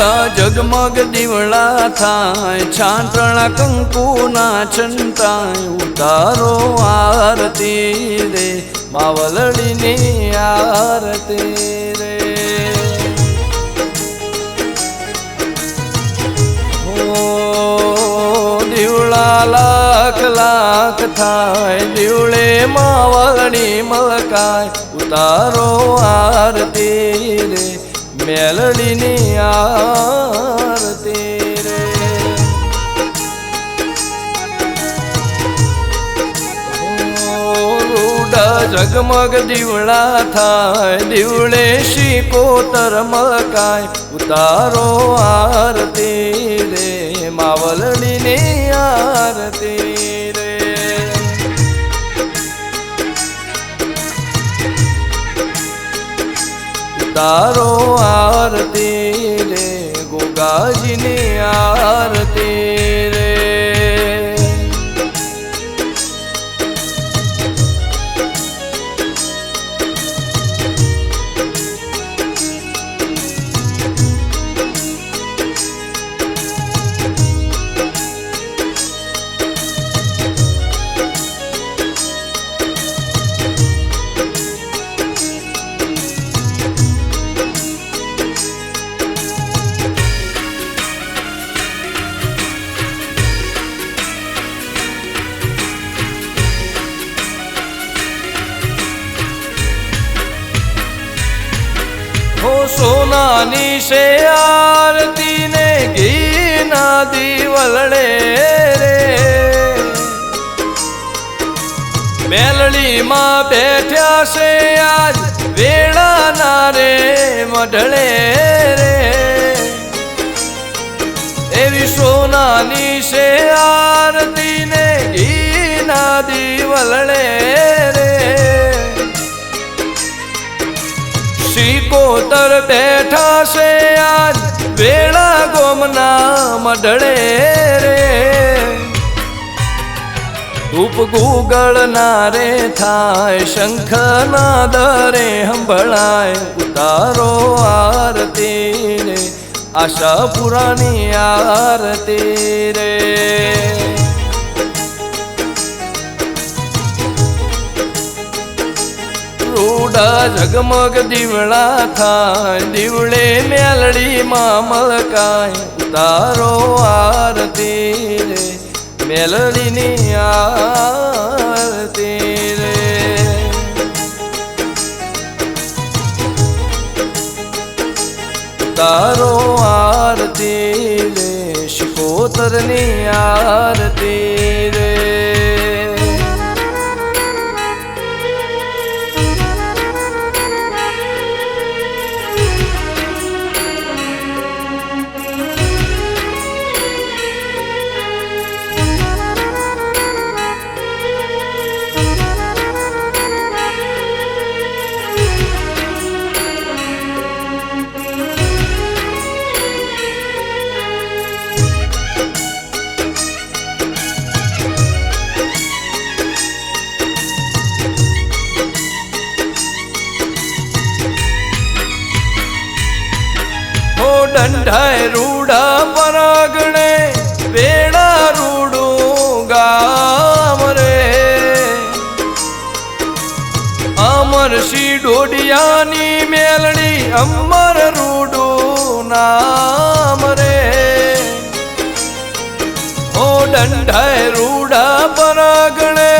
રૂડા જગમગ દીવડા થાય, છાંટણા કંકુના છંટાય, ઉતારો આરતી રે માવલડીની આરતી રે. દીવડા લાખ લાખ થાય, દીવડે માવલડી મલકાય, ઉતારો આરતી રે મેલડીની આરતી રે. રૂડા જગમગ દીવડા થાય, દીવડે શિકોતર મલકાય, ઉતારો આરતી રે માવલડીની આરતી રે. ઉતારો આરતી રે ગોગાજીની આરતી રે. સોનાની શે આરતી ને ઘીના દીવલડે રે, મેલડીમાં બેઠ્યા છે આજ વેળાના રે મઢળે રે. એવી સોનાની શે આરતી ને ઘીના દીવલડે રે, શિકોતર બેઠા છે આજ વેળા ગોમના મઢળે રે. ધૂપ ગુગળ ના રે થાય, શંખ ના દરે સંભળાય, ઉતારો આરતી રે આશાપુરાની આરતી રે. રૂડા જગમગ દીવડા થાય, દીવડે મેલડીમાં મલકાય, ઉતારો આરતી રે મેલડીની આરતી રે. ઉતારો આરતી રે શિકોતરની આરતી રે. દંડાય રૂડા પરાગણે વેણા રૂડું ગામ રે, અમરસિંહ ડોડિયાની મેલડી અમર રૂડું નામ રે. ઓ દંડાય રૂડા પરાગણે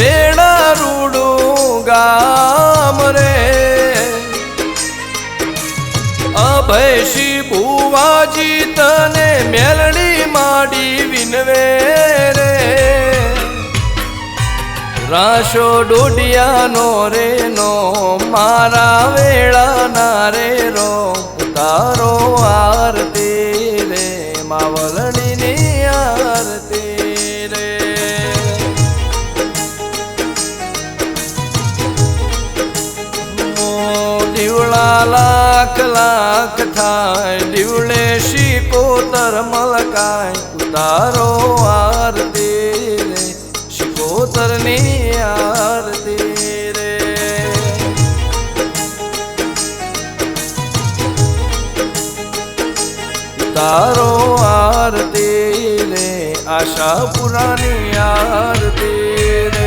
વેણા રૂડું ગામ રે, અભયસિંહ ભુવાજી તને મેલડી માડી વિનવે રે. રાશો ડોડિયાનો રે નો મારા વેળા ના રે રો, ઉતારો આરતી રે માવલડીની આરતી રે. દીવડા લાખ લાખ થાય, દીવડે શિકોતર મલકાય, ઉતારો આરતી રે શિકોતરની આરતી રે. ઉતારો આરતી રે આશાપુરાની આરતી રે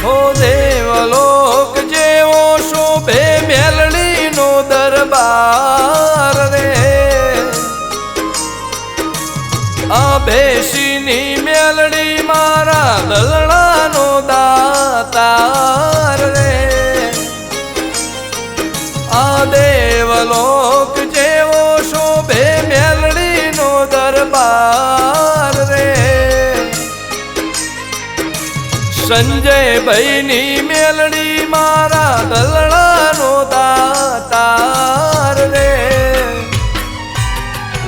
હો દેવલોક જેવો શોભે મેલડીનો દરબાર રે આ બેસીની મેલડી મારા દલડાનો દાતાર રે આ દેવલોક જેવો શોભે મેલડીનો દરબાર રે સંજય ભાઈની મેલડી મારા દલડાનો દાતાર રે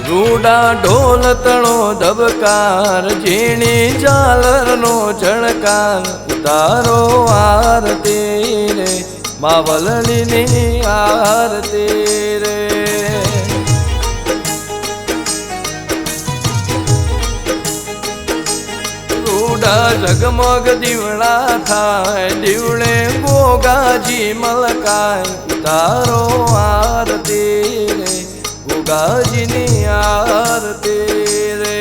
રૂડા ઢોલ તણો ધબકાર ઝીણી ઝાલરનો ઝણકાર ઉતારો આરતી રે માવલડીની આરતી રે જગમગ દીવડા થાય દીવડે ગોગાજી મલકાય ઉતારો આરતી રે ગોગાજીની આરતી રે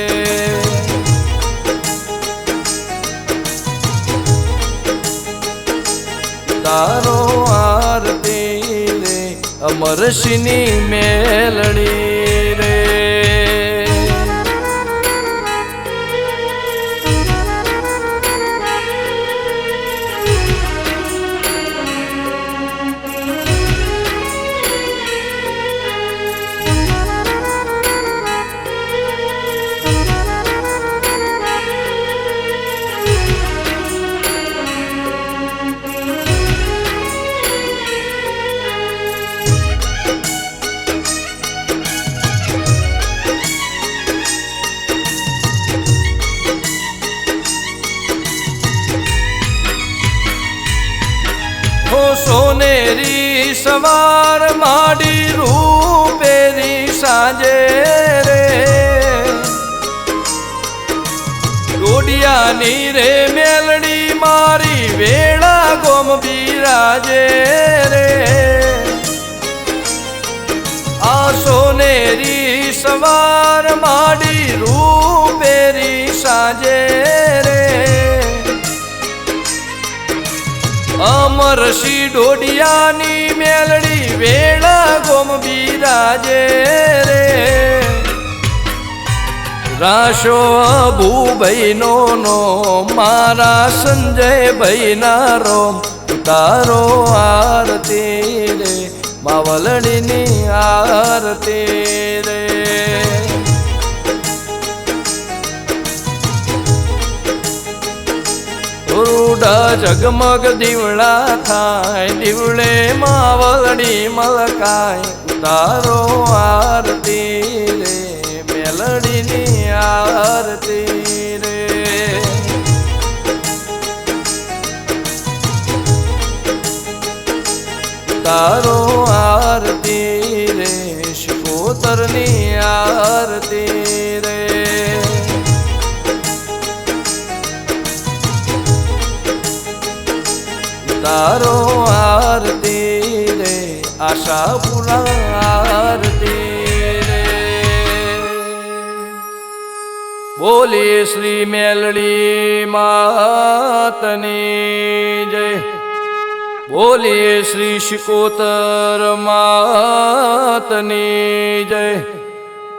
ઉતારો આરતી રે અમરસિંહની મેલડી રે સોનેરી સવાર માડી રૂપેરી સાંજે રે ડોડિયાની રે મેલડી મારી વેળા ગોમ બિરાજે રે આ સોનેરી સવાર માડી રૂપેરી સાંજે રે અમરસિંહ ડોડિયાની મેલડી વેળા ગોમ બિરાજે રે રાશો અબુભાઈનો નો મારા સંજયભાઈના રોમ ઉતારો આરતી રે માવલડીની આરતી રે રૂડા જગમગ દીવડા થાય દીવડે માવલડી મલકાય ઉતારો આરતી રે મેલડીની આરતી રે ઉતારો આરતી રે શિકોતરની આરતી રે તારો આરતી રે આશાપુરા આરતી રે બોલીએ શ્રી મેલડી માતની જય બોલીએ શ્રી શિકોતર માતની જય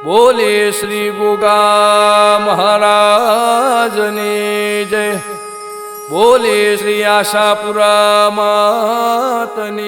બોલીએ શ્રી ગોગા મહારાજની જય બોલે શ્રી આશાપુરા માતની